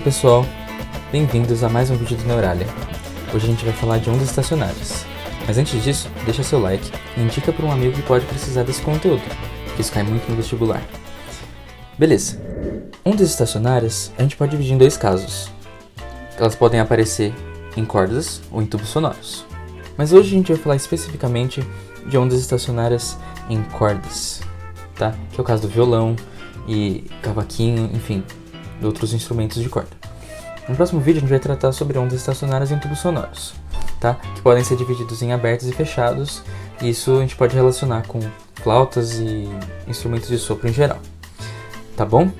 pessoal, bem-vindos a mais um vídeo do Neuralia. Hoje a gente vai falar de ondas estacionárias. Mas antes disso, deixa seu like e indica para um amigo que pode precisar desse conteúdo, porque isso cai muito no vestibular. Beleza, ondas estacionárias a gente pode dividir em dois casos. Elas podem aparecer em cordas ou em tubos sonoros. Mas hoje a gente vai falar especificamente de ondas estacionárias em cordas, tá? Que é o caso do violão e cavaquinho, enfim, de outros instrumentos de corda. No próximo vídeo a gente vai tratar sobre ondas estacionárias em tubos sonoros, tá? Que podem ser divididos em abertos e fechados, e isso a gente pode relacionar com flautas e instrumentos de sopro em geral, tá bom?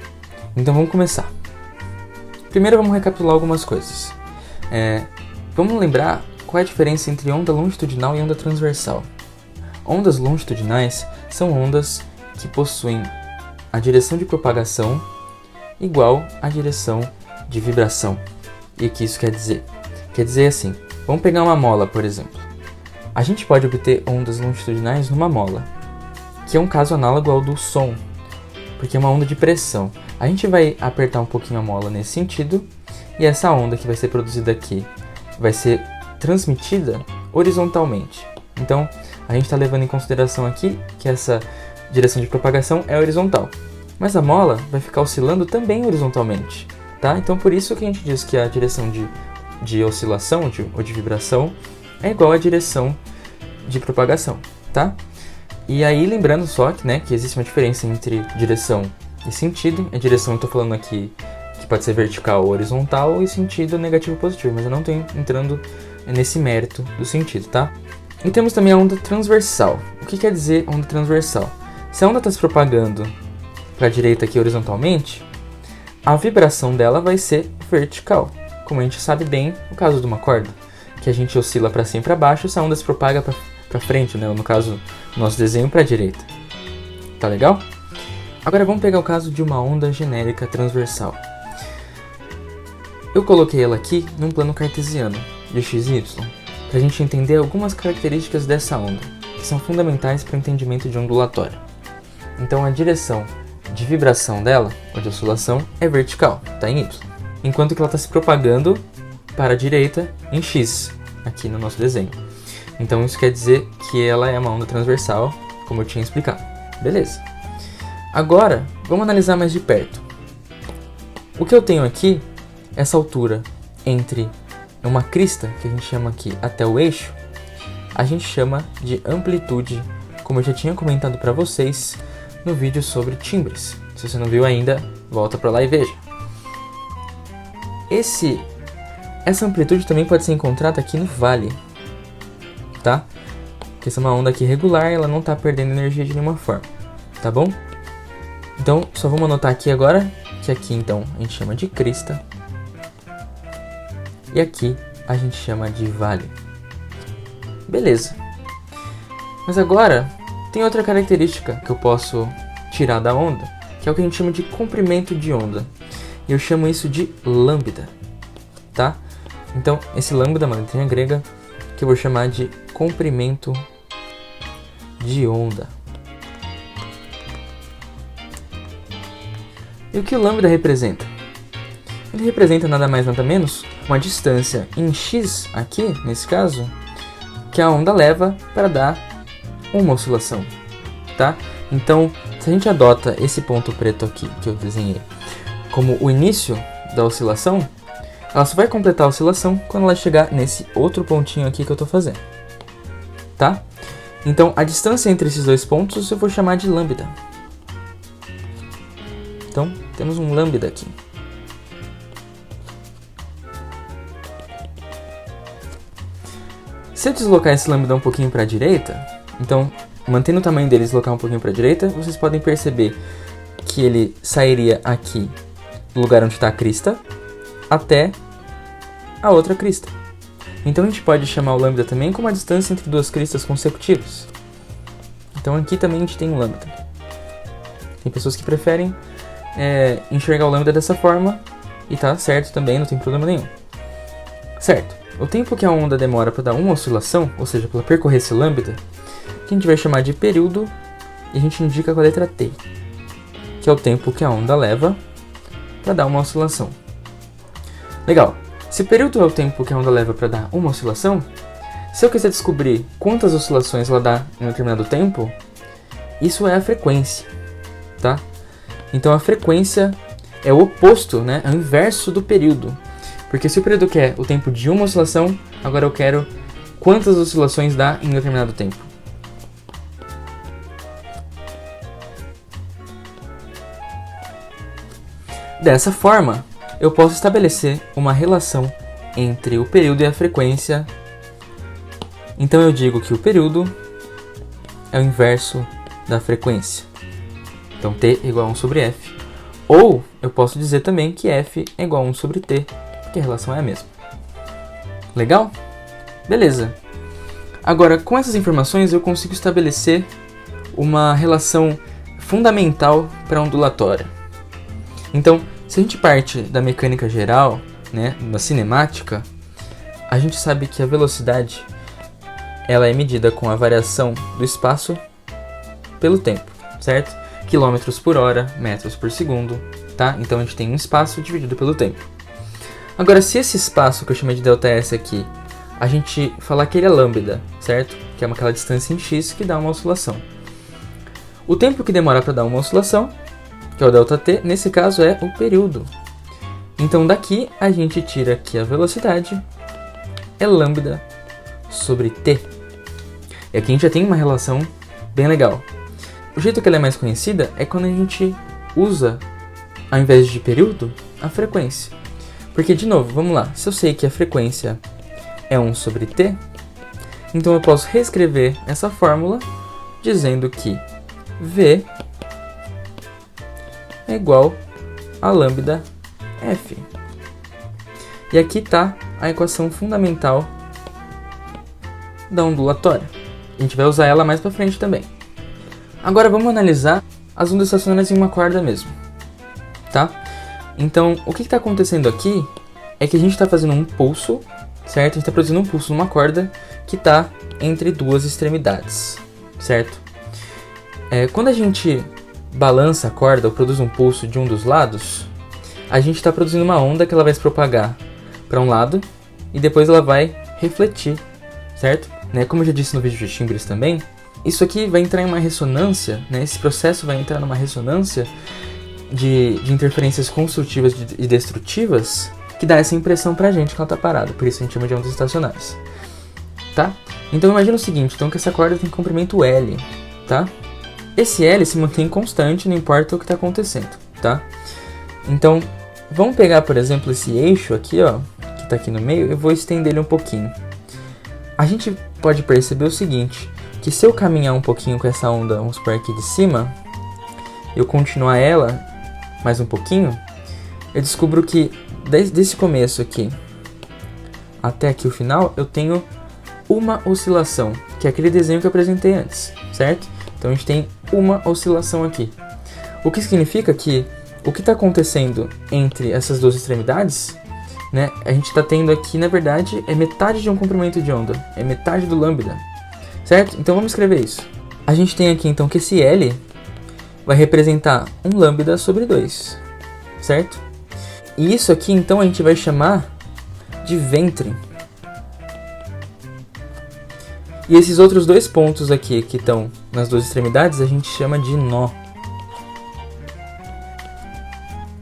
Então vamos começar. Primeiro vamos recapitular algumas coisas. Vamos lembrar qual é a diferença entre onda longitudinal e onda transversal. Ondas longitudinais são ondas que possuem a direção de propagação igual à direção de vibração. E o que isso quer dizer? Quer dizer assim, vamos pegar uma mola, por exemplo. A gente pode obter ondas longitudinais numa mola, que é um caso análogo ao do som, porque é uma onda de pressão. A gente vai apertar um pouquinho a mola nesse sentido, e essa onda que vai ser produzida aqui vai ser transmitida horizontalmente. Então, a gente está levando em consideração aqui que essa direção de propagação é horizontal. Mas a mola vai ficar oscilando também horizontalmente, tá? Então, por isso que a gente diz que a direção de oscilação ou de vibração é igual à direção de propagação, tá? E aí, lembrando só que, que existe uma diferença entre direção e sentido. A direção eu estou falando aqui que pode ser vertical ou horizontal, e sentido negativo ou positivo, mas eu não estou entrando nesse mérito do sentido, tá? E temos também a onda transversal. O que quer dizer onda transversal? Se a onda está se propagando para a direita aqui horizontalmente, a vibração dela vai ser vertical. Como a gente sabe bem, no caso de uma corda, que a gente oscila para cima e para baixo, essa onda se propaga para frente, no caso do nosso desenho, para a direita. Tá legal? Agora vamos pegar o caso de uma onda genérica transversal. Eu coloquei ela aqui num plano cartesiano de x e y, para a gente entender algumas características dessa onda, que são fundamentais para o entendimento de ondulatória. Então a direção de vibração dela, ou de oscilação, é vertical, está em y, enquanto que ela está se propagando para a direita em x, aqui no nosso desenho. Então isso quer dizer que ela é uma onda transversal, como eu tinha explicado. Beleza. Agora, vamos analisar mais de perto. O que eu tenho aqui, essa altura entre uma crista, que a gente chama aqui até o eixo, a gente chama de amplitude, como eu já tinha comentado para vocês no vídeo sobre timbres. Se você não viu ainda, volta para lá e veja. Essa amplitude também pode ser encontrada aqui no vale, tá? Porque essa é uma onda aqui regular, ela não está perdendo energia de nenhuma forma, tá bom? Então, só vamos anotar aqui agora, que aqui então a gente chama de crista, e aqui a gente chama de vale. Beleza. Mas agora, tem outra característica que eu posso tirar da onda, que é o que a gente chama de comprimento de onda. E eu chamo isso de lambda, tá? Então, esse lambda é uma letrinha grega que eu vou chamar de comprimento de onda. E o que o lambda representa? Ele representa nada mais nada menos uma distância em x, aqui, nesse caso, que a onda leva para dar uma oscilação, tá? Então, se a gente adota esse ponto preto aqui, que eu desenhei, como o início da oscilação, ela só vai completar a oscilação quando ela chegar nesse outro pontinho aqui que eu estou fazendo, tá? Então, a distância entre esses dois pontos eu vou chamar de lambda. Então, temos um lambda aqui. Se eu deslocar esse lambda um pouquinho para a direita, então, mantendo o tamanho dele e deslocar um pouquinho para a direita, vocês podem perceber que ele sairia aqui do lugar onde está a crista até a outra crista. Então a gente pode chamar o lambda também como a distância entre duas cristas consecutivas. Então aqui também a gente tem um lambda. Tem pessoas que preferem enxergar o lambda dessa forma, e tá certo também, não tem problema nenhum. Certo. O tempo que a onda demora para dar uma oscilação, ou seja, para percorrer esse lambda, que a gente vai chamar de período, e a gente indica com a letra T, que é o tempo que a onda leva para dar uma oscilação. Legal. Se período é o tempo que a onda leva para dar uma oscilação, se eu quiser descobrir quantas oscilações ela dá em um determinado tempo, isso é a frequência, tá? Então a frequência é o oposto, né? É o inverso do período. Porque se o período quer o tempo de uma oscilação, agora eu quero quantas oscilações dá em um determinado tempo. Dessa forma, eu posso estabelecer uma relação entre o período e a frequência. Então eu digo que o período é o inverso da frequência. Então T é igual a 1 sobre F. Ou eu posso dizer também que F é igual a 1 sobre T, porque a relação é a mesma. Legal? Beleza. Agora, com essas informações eu consigo estabelecer uma relação fundamental para a ondulatória. Então, se a gente parte da mecânica geral, né, da cinemática, a gente sabe que a velocidade ela é medida com a variação do espaço pelo tempo, certo? Quilômetros por hora, metros por segundo, tá? Então a gente tem um espaço dividido pelo tempo. Agora, se esse espaço que eu chamei de ΔS aqui, a gente falar que ele é lambda, certo? Que é aquela distância em x que dá uma oscilação. O tempo que demora para dar uma oscilação, que é o ΔT, nesse caso é o período. Então daqui a gente tira que a velocidade é lambda sobre t. E aqui a gente já tem uma relação bem legal. O jeito que ela é mais conhecida é quando a gente usa, ao invés de período, a frequência. Porque, de novo, vamos lá. Se eu sei que a frequência é 1 sobre t, então eu posso reescrever essa fórmula dizendo que v é igual a lambda f. E aqui está a equação fundamental da ondulatória. A gente vai usar ela mais para frente também. Agora vamos analisar as ondas estacionárias em uma corda mesmo, tá? Então, o que está acontecendo aqui é que a gente está fazendo um pulso, certo? A gente está produzindo um pulso numa corda que está entre duas extremidades, certo? Quando a gente balança a corda ou produz um pulso de um dos lados, a gente está produzindo uma onda que ela vai se propagar para um lado e depois ela vai refletir, certo? Como eu já disse no vídeo de timbres também, isso aqui vai entrar em uma ressonância, né? Esse processo vai entrar numa ressonância de interferências construtivas e destrutivas que dá essa impressão pra gente que ela tá parada, por isso a gente chama de ondas estacionárias, tá? Então imagina o seguinte, então que essa corda tem comprimento L, tá? Esse L se mantém constante, não importa o que está acontecendo, tá? Então, vamos pegar, por exemplo, esse eixo aqui, ó, que está aqui no meio, eu vou estender ele um pouquinho. A gente pode perceber o seguinte, que se eu caminhar um pouquinho com essa onda, vamos supor aqui de cima, eu continuar ela mais um pouquinho, eu descubro que desde esse começo aqui até aqui o final, eu tenho uma oscilação, que é aquele desenho que eu apresentei antes, certo? Então a gente tem uma oscilação aqui. O que significa que o que está acontecendo entre essas duas extremidades, né, a gente está tendo aqui, na verdade, é metade de um comprimento de onda, é metade do lambda, certo? Então vamos escrever isso. A gente tem aqui então que esse L vai representar um lambda sobre 2, certo? E isso aqui então a gente vai chamar de ventre. E esses outros dois pontos aqui que estão nas duas extremidades a gente chama de nó.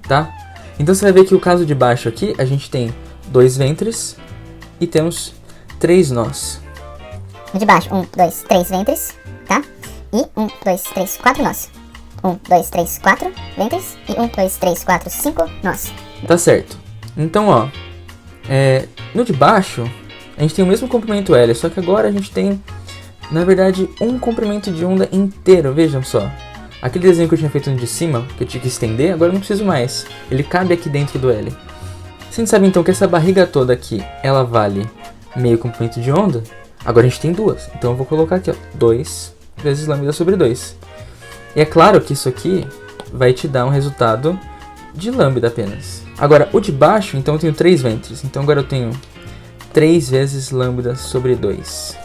Tá? Então você vai ver que o caso de baixo aqui a gente tem 2 ventres e temos 3 nós. No de baixo, 1, 2, 3 ventres, tá? E 1, 2, 3, 4 nós. 1, 2, 3, 4 ventres e 1, 2, 3, 4, 5 nós. Tá certo. Então, ó, no de baixo a gente tem o mesmo comprimento L, só que agora a gente tem, na verdade, um comprimento de onda inteiro, vejam só. Aquele desenho que eu tinha feito no de cima, que eu tinha que estender, agora eu não preciso mais. Ele cabe aqui dentro do L. A gente sabe então que essa barriga toda aqui, ela vale meio comprimento de onda. Agora a gente tem duas, então eu vou colocar aqui, ó, 2 vezes lambda sobre 2. E é claro que isso aqui vai te dar um resultado de lambda apenas. Agora, o de baixo, então eu tenho 3 ventres, então agora eu tenho 3 vezes lambda sobre 2.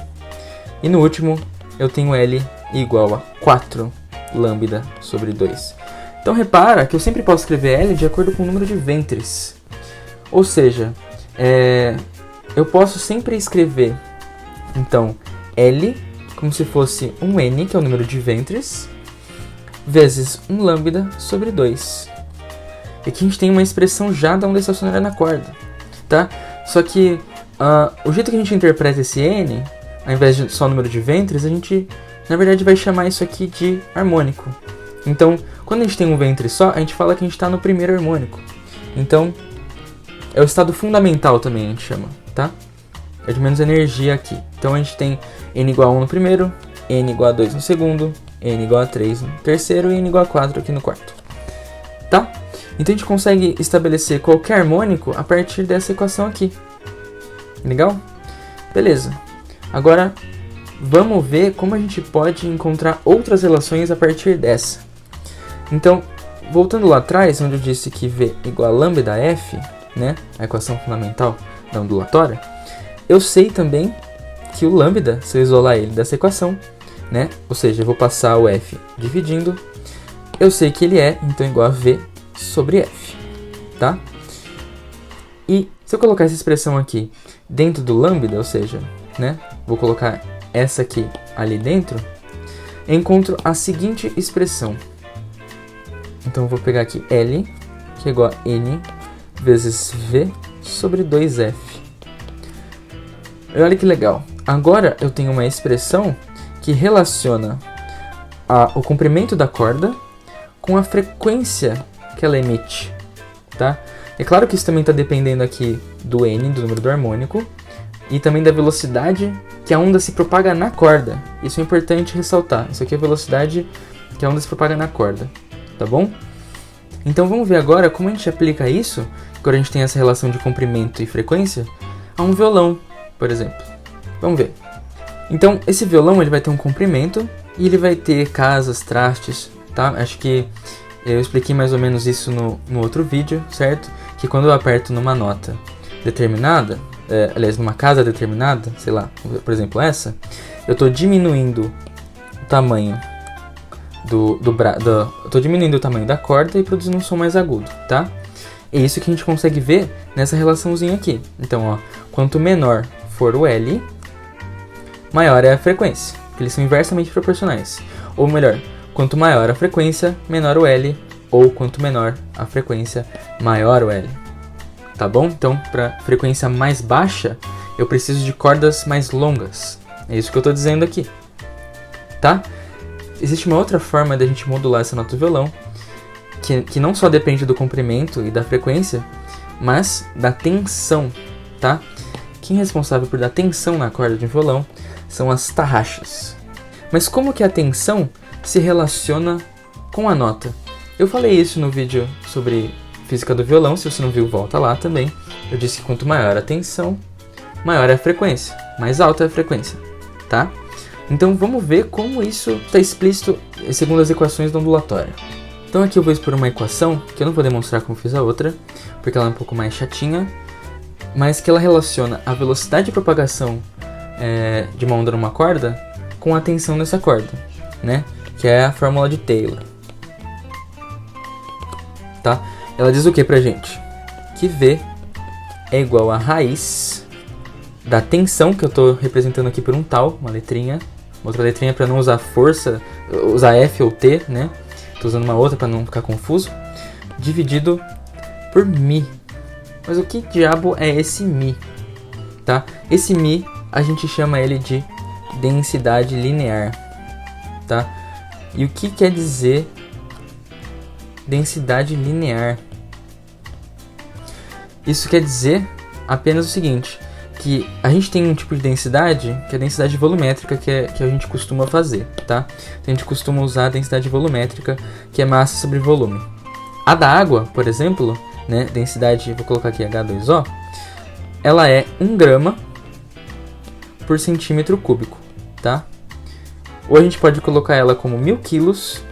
E no último, eu tenho L igual a 4 lambda sobre 2. Então repara que eu sempre posso escrever L de acordo com o número de ventres. Ou seja, eu posso sempre escrever, então, L como se fosse um N, que é o número de ventres, vezes um lambda sobre 2. E aqui a gente tem uma expressão já da onda estacionária na corda, tá? Só que o jeito que a gente interpreta esse N, ao invés de só o número de ventres, a gente, na verdade, vai chamar isso aqui de harmônico. Então, quando a gente tem um ventre só, a gente fala que a gente está no primeiro harmônico. Então, é o estado fundamental também, a gente chama, tá? É de menos energia aqui. Então, a gente tem N igual a 1 no primeiro, N igual a 2 no segundo, N igual a 3 no terceiro e N igual a 4 aqui no quarto. Tá? Então, a gente consegue estabelecer qualquer harmônico a partir dessa equação aqui. Legal? Beleza. Agora, vamos ver como a gente pode encontrar outras relações a partir dessa. Então, voltando lá atrás, onde eu disse que V igual a lambda F, né, a equação fundamental da ondulatória, eu sei também que o lambda, se eu isolar ele dessa equação, né, ou seja, eu vou passar o F dividindo, eu sei que ele é, então, igual a V sobre F, tá? E se eu colocar essa expressão aqui dentro do lambda, ou seja, né, vou colocar essa aqui ali dentro, eu encontro a seguinte expressão. Então eu vou pegar aqui L, que é igual a N vezes V sobre 2F. E olha que legal. Agora eu tenho uma expressão que relaciona o comprimento da corda com a frequência que ela emite, tá? É claro que isso também está dependendo aqui do N, do número do harmônico, e também da velocidade que a onda se propaga na corda. Isso é importante ressaltar. Isso aqui é a velocidade que a onda se propaga na corda, tá bom? Então vamos ver agora como a gente aplica isso, agora a gente tem essa relação de comprimento e frequência, a um violão, por exemplo. Vamos ver. Então esse violão ele vai ter um comprimento e ele vai ter casas, trastes, tá? Acho que eu expliquei mais ou menos isso no outro vídeo, certo? Que quando eu aperto numa nota determinada, aliás, numa casa determinada, sei lá, por exemplo essa, eu estou diminuindo o tamanho eu tô diminuindo o tamanho da corda e produzindo um som mais agudo, tá? É isso que a gente consegue ver nessa relaçãozinha aqui. Então, ó, quanto menor for o L, maior é a frequência, porque eles são inversamente proporcionais. Ou melhor, quanto maior a frequência, menor o L, ou quanto menor a frequência, maior o L. Tá bom? Então, para frequência mais baixa, eu preciso de cordas mais longas. É isso que eu estou dizendo aqui. Tá? Existe uma outra forma da gente modular essa nota do violão, que não só depende do comprimento e da frequência, mas da tensão, tá? Quem é responsável por dar tensão na corda de um violão são as tarraxas. Mas como que a tensão se relaciona com a nota? Eu falei isso no vídeo sobre física do violão, se você não viu, volta lá também. Eu disse que quanto maior a tensão, maior é a frequência, mais alta é a frequência, tá? Então vamos ver como isso está explícito segundo as equações da ondulatória. Então aqui eu vou expor uma equação, que eu não vou demonstrar como fiz a outra, porque ela é um pouco mais chatinha, mas que ela relaciona a velocidade de propagação de uma onda numa corda com a tensão dessa corda, né? Que é a fórmula de Taylor. Tá? Ela diz o que pra gente? Que V é igual a raiz da tensão, que eu estou representando aqui por um tal, uma letrinha, outra letrinha para não usar força, usar F ou T, né? Estou usando uma outra para não ficar confuso, dividido por Mi. Mas o que diabo é esse Mi? Tá? Esse Mi, a gente chama ele de densidade linear, tá? E o que quer dizer densidade linear? Isso quer dizer apenas o seguinte, que a gente tem um tipo de densidade, que é a densidade volumétrica, que a gente costuma fazer, tá? Então, a gente costuma usar a densidade volumétrica, que é massa sobre volume. A da água, por exemplo, né, densidade, vou colocar aqui H2O, ela é 1 grama por centímetro cúbico, tá? Ou a gente pode colocar ela como 1000 quilos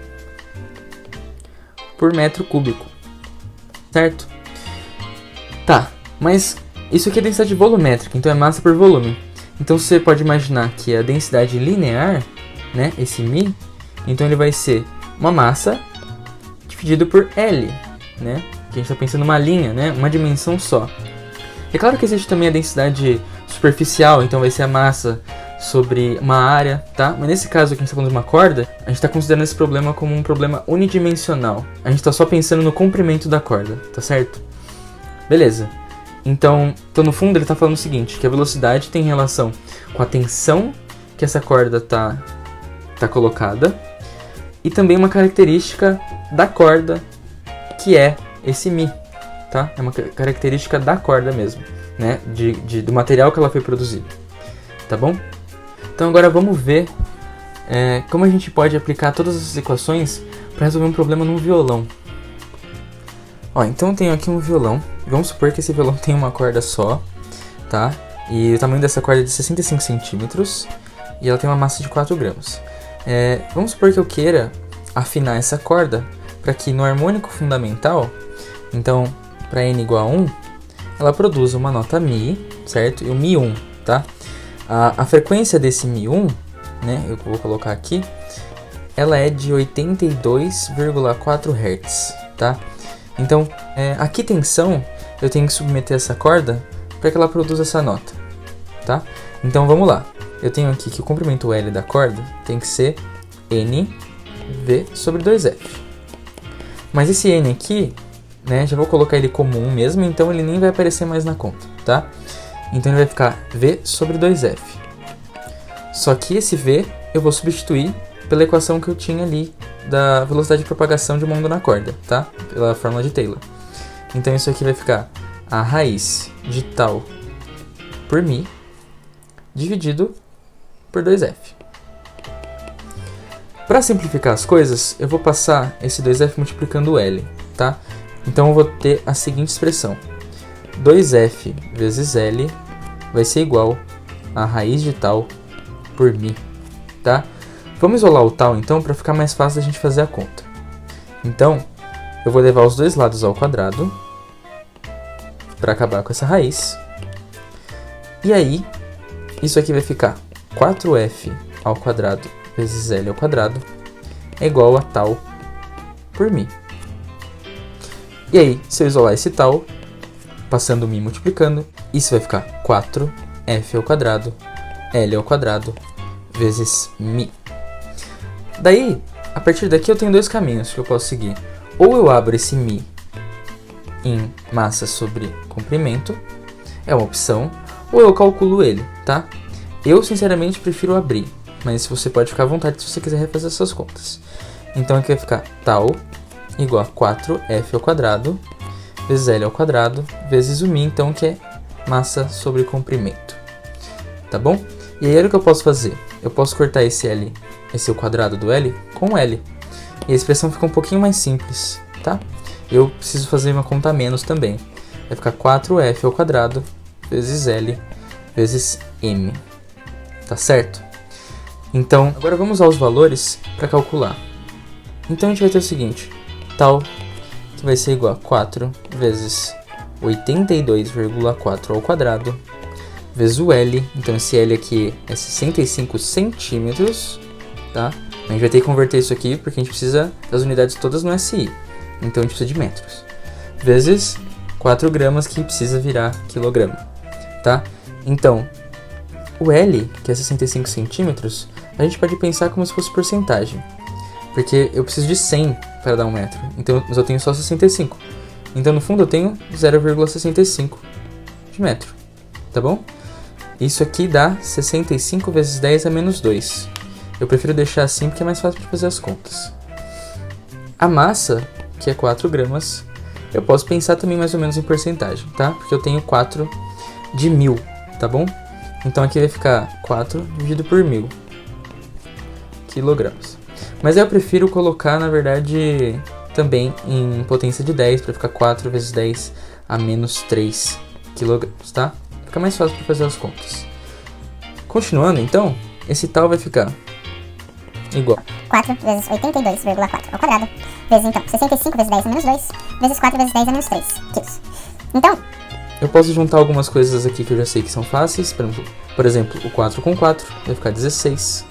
por metro cúbico, certo? Tá, mas isso aqui é densidade volumétrica, então é massa por volume. Então você pode imaginar que a densidade linear, né, esse Mi, então ele vai ser uma massa dividido por L, né? que a gente está pensando numa linha, né? Uma dimensão só. É claro que existe também a densidade superficial, então vai ser a massa sobre uma área, tá? Mas nesse caso aqui a gente está falando de uma corda, a gente está considerando esse problema como um problema unidimensional. A gente está só pensando no comprimento da corda, tá certo? Beleza. Então no fundo ele está falando o seguinte, que a velocidade tem relação com a tensão que essa corda tá colocada e também uma característica da corda que é esse Mi, tá? É uma característica da corda mesmo, né? Do material que ela foi produzida, tá bom? Então agora vamos ver como a gente pode aplicar todas essas equações para resolver um problema num violão. Ó, então eu tenho aqui um violão. Vamos supor que esse violão tem uma corda só, tá? E o tamanho dessa corda é de 65 centímetros e ela tem uma massa de 4 gramas. Vamos supor que eu queira afinar essa corda para que no harmônico fundamental, então para n igual a 1, ela produza uma nota Mi, certo? E o Mi1, tá? A frequência desse Mi1, né, eu vou colocar aqui, ela é de 82,4 Hz, tá? Então, a que tensão eu tenho que submeter essa corda para que ela produza essa nota, tá? Então vamos lá. Eu tenho aqui que o comprimento L da corda tem que ser NV sobre 2F. Mas esse N aqui, né, já vou colocar ele como 1 mesmo, então ele nem vai aparecer mais na conta, tá? Então ele vai ficar V sobre 2F. Só que esse V eu vou substituir pela equação que eu tinha ali da velocidade de propagação de uma onda na corda, tá? Pela fórmula de Taylor. Então isso aqui vai ficar a raiz de tal por Mi dividido por 2F. Para simplificar as coisas, eu vou passar esse 2F multiplicando o L, tá? Então eu vou ter a seguinte expressão. 2F vezes L vai ser igual a raiz de tal por Mi, tá? Vamos isolar o tal então para ficar mais fácil da gente fazer a conta. Então, eu vou levar os dois lados ao quadrado para acabar com essa raiz. E aí, isso aqui vai ficar 4F ao quadrado vezes L ao quadrado é igual a tal por Mi. E aí, se eu isolar esse tal, passando o Mi multiplicando, isso vai ficar 4F ao quadrado L ao quadrado vezes Mi. Daí, a partir daqui eu tenho dois caminhos que eu posso seguir. Ou eu abro esse Mi em massa sobre comprimento, é uma opção, ou eu calculo ele, tá? Eu, sinceramente, prefiro abrir, mas você pode ficar à vontade se você quiser refazer essas contas. Então aqui vai ficar tal igual a 4F ao quadrado vezes L ao quadrado vezes o Mi, então, que é massa sobre comprimento, tá bom? E aí, o que eu posso fazer? Eu posso cortar esse L, esse o quadrado do L, com L. E a expressão fica um pouquinho mais simples, tá? Eu preciso fazer uma conta a menos também. Vai ficar 4F ao quadrado vezes L vezes M. Tá certo? Então, agora vamos usar os valores para calcular. Então a gente vai ter o seguinte. Tal, que vai ser igual a 4 vezes 82,4 ao quadrado vezes o L. Então esse L aqui é 65 centímetros, tá? A gente vai ter que converter isso aqui porque a gente precisa das unidades todas no SI. Então a gente precisa de metros. Vezes 4 gramas, que precisa virar quilograma, tá? Então, o L, que é 65 centímetros, a gente pode pensar como se fosse porcentagem. Porque eu preciso de 100 para dar 1 metro. Então eu tenho só 65. Então no fundo eu tenho 0,65 de metro, tá bom? Isso aqui dá 65 vezes 10 a menos 2. Eu prefiro deixar assim porque é mais fácil de fazer as contas. A massa, que é 4 gramas, eu posso pensar também mais ou menos em porcentagem, tá? Porque eu tenho 4 de 1000, tá bom? Então aqui vai ficar 4 dividido por 1000 quilogramas. Mas eu prefiro colocar, na verdade, também em potência de 10, para ficar 4 vezes 10 a menos 3 quilogramas, tá? Fica mais fácil para fazer as contas. Continuando, então, esse tal vai ficar igual 4 vezes 82,4 ao quadrado, vezes então 65 vezes 10 a menos 2, vezes 4 vezes 10 a menos 3 quilos. Então, eu posso juntar algumas coisas aqui que eu já sei que são fáceis. Por exemplo, o 4 com 4 vai ficar 16,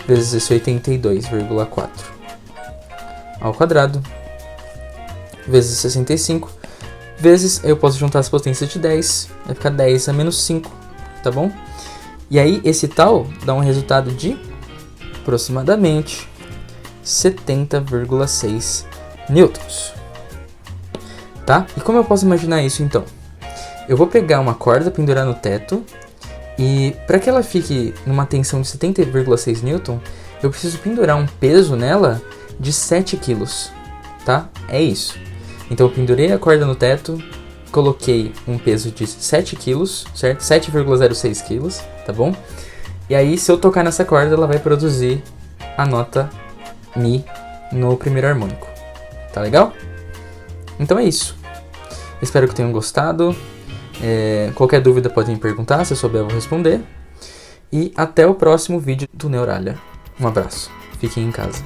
vezes esse 82,4 ao quadrado, vezes 65. vezes, eu posso juntar as potências de 10, vai ficar 10 a menos 5, tá bom? E aí, esse tal dá um resultado de aproximadamente 70,6 newtons, tá? E como eu posso imaginar isso, então? Eu vou pegar uma corda, pendurar no teto, e para que ela fique numa tensão de 70,6 newton, eu preciso pendurar um peso nela de 7 quilos, tá? É isso. Então eu pendurei a corda no teto, coloquei um peso de 7 quilos, certo? 7,06 quilos, tá bom? E aí, se eu tocar nessa corda, ela vai produzir a nota Mi no primeiro harmônico. Tá legal? Então é isso. Espero que tenham gostado. Qualquer dúvida podem me perguntar, se eu souber eu vou responder. E até o próximo vídeo do Neuralia. Um abraço. Fiquem em casa.